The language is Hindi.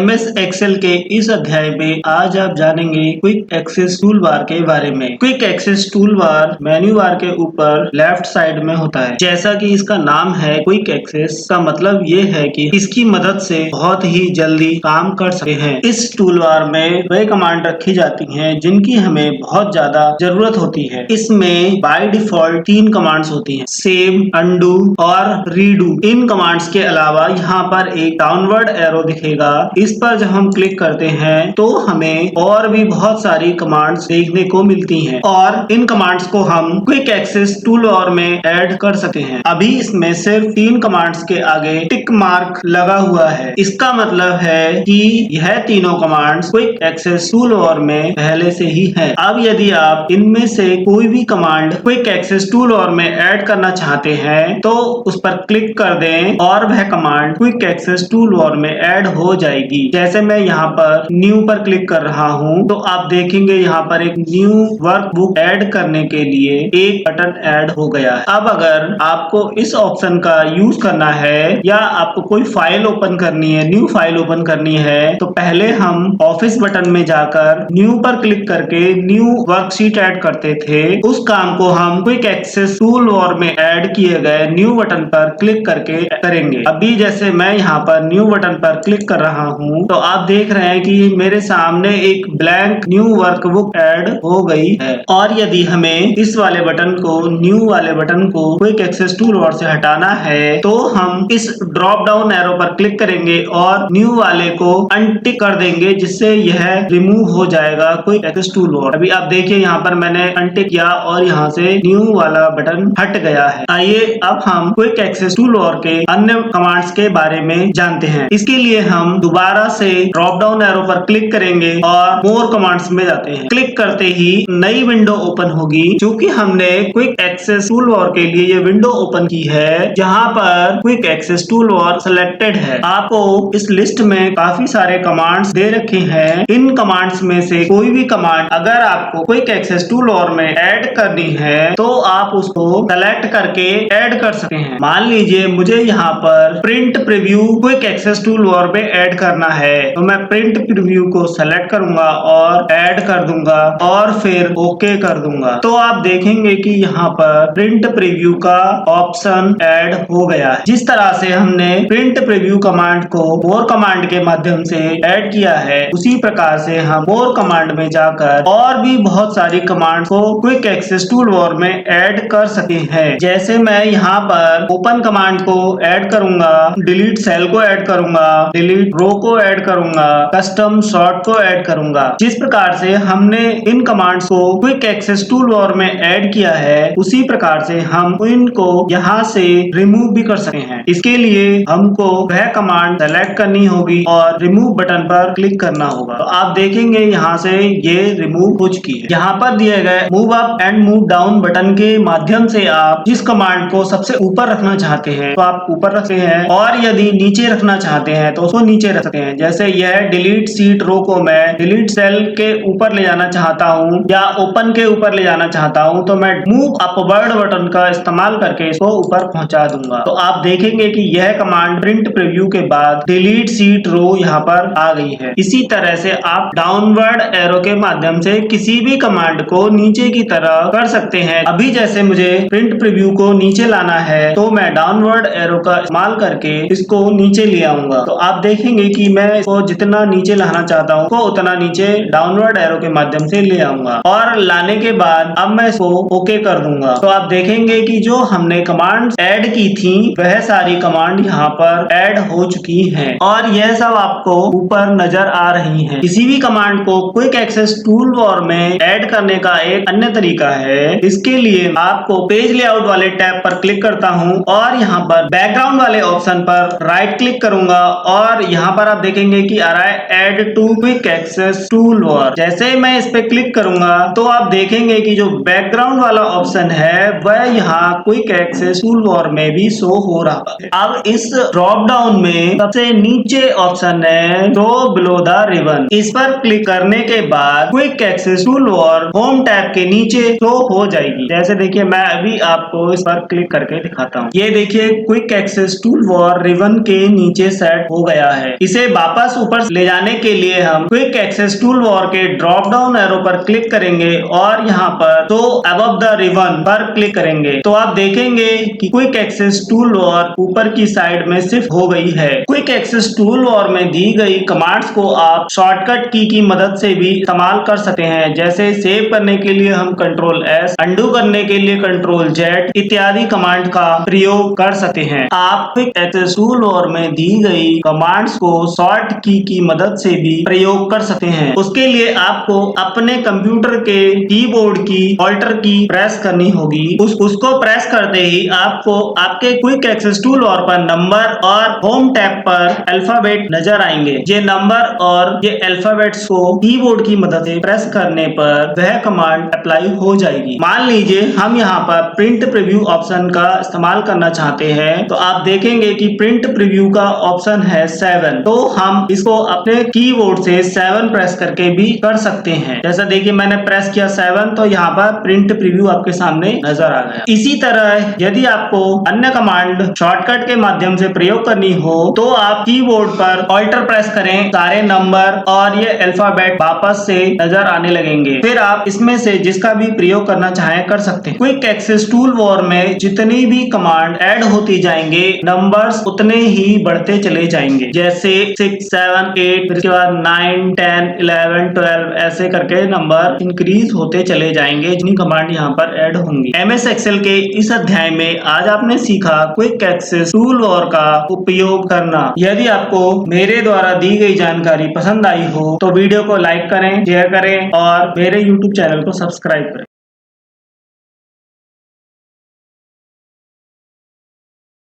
MS एक्सेल के इस अध्याय में आज आप जानेंगे क्विक एक्सेस टूल बार के बारे में। Quick access tool bar menu bar के ऊपर लेफ्ट साइड में होता है। जैसा कि इसका नाम है क्विक एक्सेस, का मतलब ये है कि इसकी मदद से बहुत ही जल्दी काम कर सकते हैं। इस टूल बार में वे कमांड रखी जाती हैं जिनकी हमें बहुत ज्यादा जरूरत होती है। इसमें बाय डिफॉल्ट 3 कमांड्स होती हैं, सेव, अंडू और रीडू। इन कमांड्स के अलावा यहाँ पर एक डाउनवर्ड एरो दिखेगा। इस पर जब हम क्लिक करते हैं तो हमें और भी बहुत सारी कमांड्स देखने को मिलती हैं और इन कमांड्स को हम क्विक एक्सेस टूल बार में ऐड कर सकते हैं। अभी इसमें सिर्फ 3 कमांड्स के आगे टिक मार्क लगा हुआ है। इसका मतलब है कि यह तीनों commands quick access tool bar में पहले से ही है। अब यदि आप इनमें से कोई भी command quick access tool bar में ऐड करना चाहते हैं तो उस पर क्लिक कर दें और वह command quick access tool bar में ऐड हो जाएगी। जैसे मैं यहाँ पर न्यू पर क्लिक कर रहा हूँ तो आप देखेंगे यहाँ पर एक न्यू वर्कबुक ऐड करने के लिए एक बटन ऐड हो गया है। अब अगर आपको इस ऑप्शन का यूज करना है या आपको कोई फाइल ओपन करनी है, न्यू फाइल ओपन करनी है, तो पहले हम ऑफिस बटन में जाकर न्यू पर क्लिक करके न्यू वर्कशीट ऐड करते थे। उस काम को हम क्विक एक्सेस टूल बार में ऐड किए गए न्यू बटन पर क्लिक करके करेंगे। अभी जैसे मैं यहाँ पर न्यू बटन पर क्लिक कर रहा हूँ तो आप देख रहे हैं कि मेरे सामने एक ब्लैंक न्यू वर्कबुक ऐड हो गई है। और यदि हमें इस वाले बटन को, न्यू वाले बटन को क्विक एक्सेस टूल बार से हटाना है तो हम इस ड्रॉप डाउन एरो पर क्लिक करेंगे और न्यू वाले को अनटिक कर देंगे, जिससे यह रिमूव हो जाएगा क्विक एक्सेस टूल बार। अभी आप देखिए यहाँ पर मैंने अनटिक किया और यहाँ से न्यू वाला बटन हट गया है। आइए अब हम क्विक एक्सेस टूल बार के अन्य कमांड्स के बारे में जानते हैं। इसके लिए हम दोबारा से ड्रॉप डाउन एरो पर क्लिक करेंगे और मोर कमांड्स में जाते हैं। क्लिक करते ही नई विंडो ओपन होगी। क्योंकि हमने क्विक एक्सेस टूल बार के लिए ये विंडो ओपन की है जहाँ पर quick access tool bar selected है। आपको इस लिस्ट में काफी सारे कमांड्स दे रखे हैं। इन कमांड्स में से कोई भी कमांड अगर आपको क्विक एक्सेस टूल बार में ऐड करनी है तो आप उसको सेलेक्ट करके ऐड कर सकते हैं। मान लीजिए मुझे यहाँ पर print preview quick access tool bar में ऐड करना है तो मैं प्रिंट प्रीव्यू को सेलेक्ट करूंगा और ऐड कर दूंगा और फिर ओके कर दूंगा। तो आप देखेंगे कि यहाँ पर प्रिंट प्रीव्यू का ऑप्शन ऐड हो गया है। जिस तरह से हमने प्रिंट प्रीव्यू कमांड को मोर कमांड के माध्यम से ऐड किया है, उसी प्रकार से हम मोर कमांड में जाकर और भी बहुत सारी कमांड को क्विक एक्सेस टूल बार में ऐड कर सकते हैं। जैसे मैं यहाँ पर ओपन कमांड को ऐड करूंगा, डिलीट सेल को ऐड करूंगा, डिलीट रो को ऐड करूंगा, कस्टम सॉर्ट को ऐड करूंगा। जिस प्रकार से हमने इन कमांड्स को क्विक एक्सेस टूल बार में ऐड किया है, उसी प्रकार से हम इनको यहाँ से रिमूव भी कर सकते हैं। इसके लिए हमको वह कमांड सेलेक्ट करनी होगी और रिमूव बटन पर क्लिक करना होगा। तो आप देखेंगे यहाँ से ये रिमूव हो चुकी है। यहाँ पर दिए गए move up and move down button के माध्यम से आप जिस कमांड को सबसे ऊपर रखना चाहते हैं तो आप ऊपर रखते हैं और यदि नीचे रखना चाहते हैं तो उसको नीचे रख सकते हैं। जैसे यह डिलीट सीट रो को मैं डिलीट सेल के ऊपर ले जाना चाहता हूँ या ओपन के ऊपर ले जाना चाहता हूँ तो मैं मूव अपवर्ड बटन का इस्तेमाल करके इसको ऊपर पहुंचा दूंगा। तो आप देखेंगे कि यह कमांड प्रिंट प्रीव्यू के बाद डिलीट सीट रो यहाँ पर आ गई है। इसी तरह से आप डाउनवर्ड एरो के माध्यम से किसी भी कमांड को नीचे की तरफ कर सकते हैं। अभी जैसे मुझे प्रिंट प्रीव्यू को नीचे लाना है तो मैं डाउनवर्ड एरो का इस्तेमाल करके इसको नीचे ले आऊंगा। तो आप देखेंगे कि मैं इसको जितना नीचे लाना चाहता हूँ तो उतना नीचे डाउनवर्ड एरो के माध्यम से ले आऊंगा और लाने के बाद अब मैं इसको ओके कर दूंगा। तो आप देखेंगे कि जो हमने कमांड ऐड की थी वह सारी कमांड यहाँ पर ऐड हो चुकी हैं और यह सब आपको ऊपर नजर आ रही हैं। किसी भी कमांड को क्विक एक्सेस टूल बार में ऐड करने का एक अन्य तरीका है। इसके लिए आपको पेज लेआउट वाले टैब पर क्लिक करता हूँ और यहाँ पर बैकग्राउंड वाले ऑप्शन पर राइट क्लिक करूंगा और यहाँ पर आप देखेंगे कि आ रहा है add to quick access tool bar. जैसे मैं इस पे क्लिक करूंगा तो आप देखेंगे कि जो बैकग्राउंड वाला ऑप्शन है वह यहाँ क्विक एक्सेस टूल बार में भी शो हो रहा है। अब इस ड्रॉप डाउन में सबसे नीचे ऑप्शन है शो बिलो द रिबन। इस पर क्लिक करने के बाद quick access tool bar home tab के नीचे शो हो जाएगी। जैसे देखिए मैं अभी आपको इस पर क्लिक करके दिखाता हूँ। ये देखिए quick access tool bar ribbon के नीचे सेट हो गया है। इसे वापस ऊपर ले जाने के लिए हम क्विक एक्सेस टूल बार के ड्रॉप डाउन एरो पर क्लिक करेंगे और यहाँ पर तो अबव द रिबन पर क्लिक करेंगे तो आप देखेंगे कि क्विक एक्सेस टूल बार ऊपर की साइड में शिफ्ट हो गई है। क्विक एक्सेस टूल बार में दी गई कमांड्स को आप शॉर्टकट की मदद से भी इस्तेमाल कर सकते हैं। जैसे सेव करने के लिए हम कंट्रोल S, अंडू करने के लिए कंट्रोल Z इत्यादि कमांड का प्रयोग कर सकते हैं। आप क्विक एक्सेस टूल बार में दी गई कमांड्स को शॉर्ट की मदद से भी प्रयोग कर सकते हैं। उसके लिए आपको अपने कंप्यूटर के कीबोर्ड की ऑल्टर की प्रेस करनी होगी। उसको प्रेस करते ही आपको आपके क्विक एक्सेस टूल बार पर नंबर और होम टैब पर अल्फाबेट नजर आएंगे। ये नंबर और ये अल्फाबेट्स को कीबोर्ड की मदद से प्रेस करने पर वह कमांड अप्लाई हो जाएगी। मान लीजिए हम यहाँ पर प्रिंट प्रीव्यू ऑप्शन का इस्तेमाल करना चाहते हैं तो आप देखेंगे कि प्रिंट प्रीव्यू का ऑप्शन है 7, तो हम इसको अपने कीबोर्ड से 7 प्रेस करके भी कर सकते हैं। जैसा देखिए मैंने प्रेस किया 7 तो यहाँ पर प्रिंट प्रीव्यू आपके सामने नजर आ गया। इसी तरह यदि आपको अन्य कमांड शॉर्टकट के माध्यम से प्रयोग करनी हो तो आप कीबोर्ड पर ऑल्टर प्रेस करें, सारे नंबर और ये अल्फाबेट वापस से नजर आने लगेंगे। फिर आप इसमें से जिसका भी प्रयोग करना चाहें कर सकते हैं। क्विक एक्सेस टूल बार में जितनी भी कमांड ऐड होती जाएंगे नंबर्स उतने ही बढ़ते चले जाएंगे। जैसे 6, 7, 8 फिर उसके बाद 9, 10, 11, 12 ऐसे करके नंबर इंक्रीज होते चले जाएंगे जितनी कमांड यहाँ पर ऐड होंगी। MS एक्सेल के इस अध्याय में आज आपने सीखा क्विक एक्सेस टूल बार का उपयोग करना। यदि आपको मेरे द्वारा दी गई जानकारी पसंद आई हो तो वीडियो को लाइक करें, शेयर करें और मेरे YouTube चैनल को सब्सक्राइब करें।